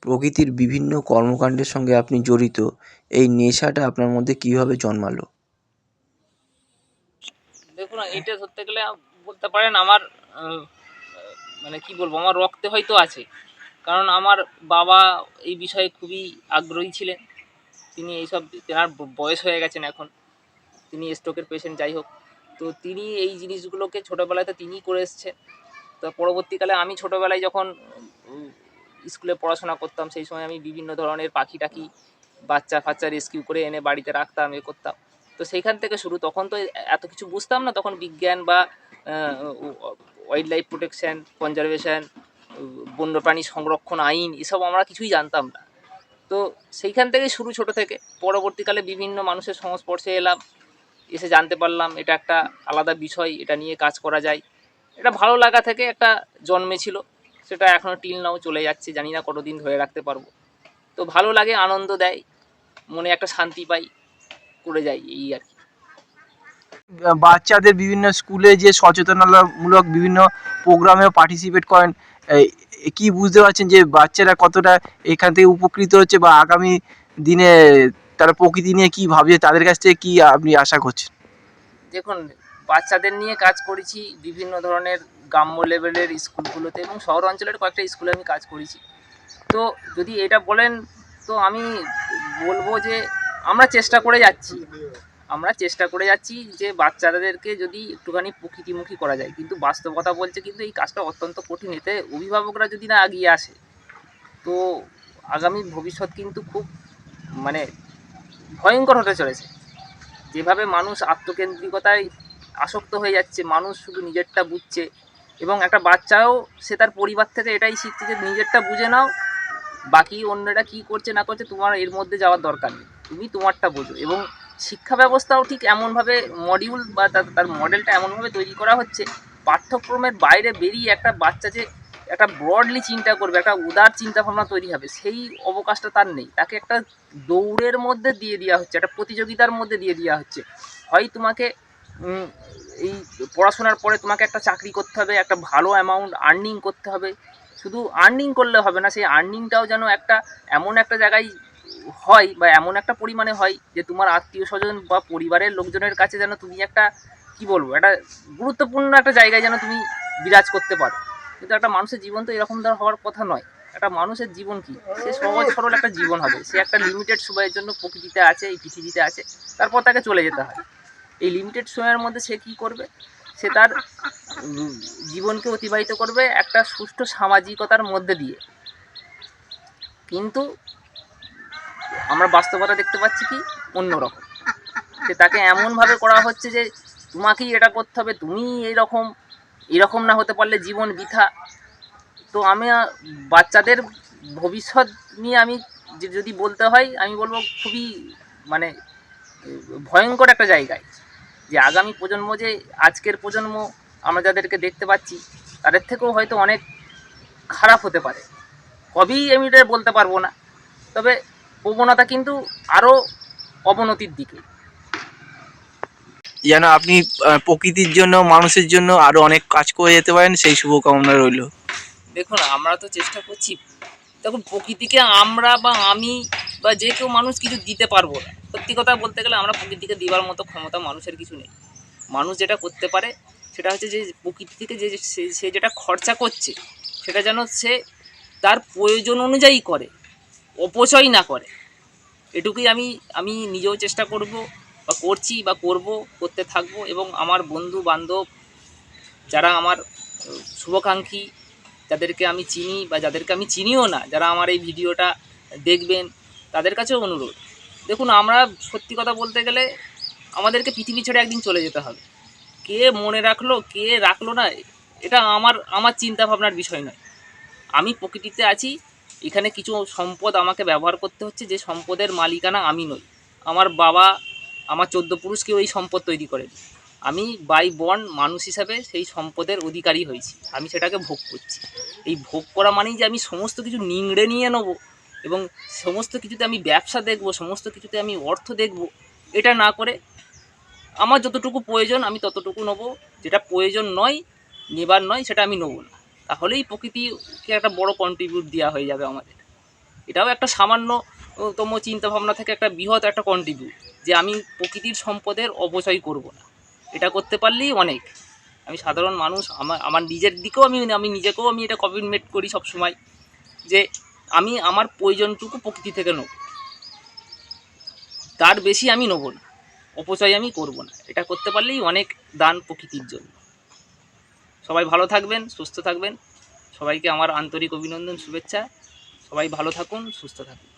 প্রকৃতির বিভিন্ন কর্মকাণ্ডের সঙ্গে আপনি জড়িত, এই নেশাটা আপনার মধ্যে কীভাবে জন্মালো? দেখুন, এটা ধরতে গেলে বলতে পারেন আমার আহ, মানে কি বলবো, আমার রক্তে হয়তো আছে। কারণ আমার বাবা এই বিষয়ে খুবই আগ্রহী ছিলেন। তিনি এইসব, তেনার বয়স হয়ে গেছেন এখন, তিনি স্ট্রোকের পেশেন্ট যাই হোক। তো তিনি এই জিনিসগুলোকে ছোটোবেলাতে তিনিই করে এসছেন। তো পরবর্তীকালে আমি ছোটোবেলায় যখন স্কুলে পড়াশোনা করতাম, সেই সময় আমি বিভিন্ন ধরনের পাখি টাকি, বাচ্চা ফাচ্চা রেস্কিউ করে এনে বাড়িতে রাখতাম, করতাম। তো সেইখান থেকে শুরু। তখন তো এত কিছু বুঝতাম না, তখন বিজ্ঞান বা ওয়াইল্ড লাইফ প্রোটেকশন, কনজারভেশন, বন্যপ্রাণী সংরক্ষণ আইন, এসব আমরা কিছুই জানতাম না। তো সেইখান থেকেই শুরু, ছোট থেকে। পরবর্তীকালে বিভিন্ন মানুষের সংস্পর্শে এলাম, এসে জানতে পারলাম এটা একটা আলাদা বিষয়, এটা নিয়ে কাজ করা যায়। এটা ভালো লাগা থেকে একটা জন্মেছিল, সেটা এখনও টিল নাও চলে যাচ্ছে, জানি না কতদিন ধরে রাখতে পারবো। তো ভালো লাগে, আনন্দ দেয়, মনে একটা শান্তি পাই, করে যাই এই আর কি। বাচ্চাদের বিভিন্ন স্কুলে যে সচেতনতামূলক বিভিন্ন প্রোগ্রামে পার্টিসিপেট করেন, কি বুঝতে পারছেন যে বাচ্চারা কতটা এখান থেকে উপকৃত হচ্ছে, বা আগামী দিনে তারা প্রকৃতি নিয়ে কী ভাবছে, তাদের কাছ থেকে কী আপনি আশা করছেন? দেখুন, বাচ্চাদের নিয়ে কাজ করেছি বিভিন্ন ধরনের গ্রাম্য লেভেলের স্কুলগুলোতে, এবং শহর অঞ্চলের কয়েকটা স্কুলে আমি কাজ করেছি। তো যদি এটা বলেন, তো আমি বলবো যে আমরা চেষ্টা করে যাচ্ছি, যে বাচ্চাদেরকে যদি একটুখানি প্রকৃতিমুখী করা যায়। কিন্তু বাস্তবতা বলছে কিন্তু এই কাজটা অত্যন্ত কঠিন। এতে অভিভাবকরা যদি না এগিয়ে আসে, তো আগামী ভবিষ্যৎ কিন্তু খুব মানে ভয়ঙ্কর হতে চলেছে। যেভাবে মানুষ আত্মকেন্দ্রিকতায় আসক্ত হয়ে যাচ্ছে, মানুষ শুধু নিজেরটা বুঝছে, এবং একটা বাচ্চাও সে তার পরিবার থেকে এটাই শিখছে যে নিজেরটা বুঝে নাও, বাকি অন্যরা কী করছে না করছে তোমার এর মধ্যে যাওয়ার দরকার নেই, তুমি তোমারটা বোঝো। এবং শিক্ষা ব্যবস্থাও ঠিক এমনভাবে মডিউল বা তার মডেলটা এমনভাবে তৈরি করা হচ্ছে, পাঠ্যক্রমের বাইরে বেরিয়ে একটা বাচ্চা যে একটা ব্রডলি চিন্তা করবে, একটা উদার চিন্তাভাবনা তৈরি হবে, সেই অবকাশটা তার নেই। তাকে একটা দৌড়ের মধ্যে দিয়ে দেওয়া হচ্ছে, একটা প্রতিযোগিতার মধ্যে দিয়ে দেওয়া হচ্ছে। হয় তোমাকে এই পড়াশোনার পরে তোমাকে একটা চাকরি করতে হবে, একটা ভালো অ্যামাউন্ট আর্নিং করতে হবে। শুধু আর্নিং করলে হবে না, সেই আর্নিংটাও যেন একটা এমন একটা জায়গায় হয়, বা এমন একটা পরিমাণে হয় যে তোমার আত্মীয় স্বজন বা পরিবারের লোকজনের কাছে যেন তুমি একটা কি বলবো, একটা গুরুত্বপূর্ণ একটা জায়গায় যেন তুমি বিরাজ করতে পারো। কিন্তু একটা মানুষের জীবন তো এরকম ধর হওয়ার কথা নয়। একটা মানুষের জীবন কি, সে সহজ সরল একটা জীবন হবে, সে একটা লিমিটেড সময়ের জন্য প্রকৃতিতে আছে, এই পৃথিবীতে আছে, তারপর তাকে চলে যেতে হয়। এই লিমিটেড সময়ের মধ্যে সে কী করবে, সে তার জীবনকে অতিবাহিত করবে একটা সুষ্ঠু সামাজিকতার মধ্যে দিয়ে। কিন্তু আমরা বাস্তবতা দেখতে পাচ্ছি কি অন্যরকম, যে তাকে এমনভাবে করা হচ্ছে যে তোমাকেই এটা করতে হবে, তুমি এরকম না হতে পারলে জীবন বৃথা। তো আমি বাচ্চাদের ভবিষ্যৎ নিয়ে আমি যদি বলতে হয়, আমি বলবো খুবই মানে ভয়ঙ্কর একটা জায়গায়, যে আগামী প্রজন্ম, যে আজকের প্রজন্ম আমরা যাদেরকে দেখতে পাচ্ছি, তাদের থেকেও হয়তো অনেক খারাপ হতে পারে। কবেই আমি এটা বলতে পারবো না, তবে প্রবণতা কিন্তু আরও অবনতির দিকে। যেন আপনি প্রকৃতির জন্য, মানুষের জন্য আরও অনেক কাজ করে যেতে পারেন, সেই শুভকামনা রইল। দেখুন, আমরা তো চেষ্টা করছি। দেখুন, প্রকৃতিকে আমরা বা আমি বা যে কেউ মানুষ কিছু দিতে পারবো না। সত্যি কথা বলতে গেলে আমরা প্রকৃতিকে দেওয়ার মতো ক্ষমতা মানুষের কিছু নেই। মানুষ যেটা করতে পারে সেটা হচ্ছে যে প্রকৃতি থেকে যে সে যেটা খরচা করছে, সেটা যেন সে তার প্রয়োজন অনুযায়ী করে, অপচয় না করে। এটুকুই আমি আমি নিজেও চেষ্টা করব, বা করছি, বা করতে থাকবো। এবং আমার বন্ধু বান্ধব, যারা আমার শুভাকাঙ্ক্ষী, যাদেরকে আমি চিনি বা যাদেরকে আমি চিনিও না, যারা আমার এই ভিডিওটা দেখবেন, তাদের কাছেও অনুরোধ। দেখুন, আমরা সত্যি কথা বলতে গেলে আমাদেরকে পৃথিবী ছেড়ে একদিন চলে যেতে হবে। কে মনে রাখলো কে রাখলো না, এটা আমার চিন্তা ভাবনার বিষয় নয়। আমি প্রকৃতিতে আছি, এখানে কিছু সম্পদ আমাকে ব্যবহার করতে হচ্ছে, যে সম্পদের মালিকানা আমি নই। আমার বাবা, আমার 14 পুরুষকেও এই সম্পদ তৈরি করেন। আমি বাই বর্ন মানুষ হিসাবে সেই সম্পদের অধিকারী হয়েছি, আমি সেটাকে ভোগ করছি। এই ভোগ করা মানেই যে আমি সমস্ত কিছু নিংড়ে নিয়ে নেবো, এবং সমস্ত কিছুতে আমি ব্যবসা দেখব, সমস্ত কিছুতে আমি অর্থ দেখব, এটা না করে আমার যতটুকু প্রয়োজন আমি ততটুকু নেবো, যেটা প্রয়োজন নয়, নেবার নয়, সেটা আমি নেবো না। তাহলেই প্রকৃতিকে একটা বড় কন্ট্রিবিউট দেওয়া হয়ে যাবে আমাদের। এটাও একটা সামান্যতম চিন্তাভাবনা থেকে একটা বৃহৎ একটা কন্ট্রিবিউট, যে আমি প্রকৃতির সম্পদের অপচয় করব না। এটা করতে পারলেই অনেক। আমি সাধারণ মানুষ, আমার নিজের দিকেও আমি নিজেকেও আমি এটা কমিটমেন্ট করি সবসময়, যে আমি আমার প্রয়োজনটুকু প্রকৃতি থেকে নেব, তার বেশি আমি নেব না, অপচয় আমি করব না। এটা করতে পারলেই অনেক দান প্রকৃতির জন্য। সবাই ভালো থাকবেন, সুস্থ থাকবেন। সবাইকে আমার আন্তরিক অভিনন্দন, শুভেচ্ছা। সবাই ভালো থাকুন, সুস্থ থাকুন।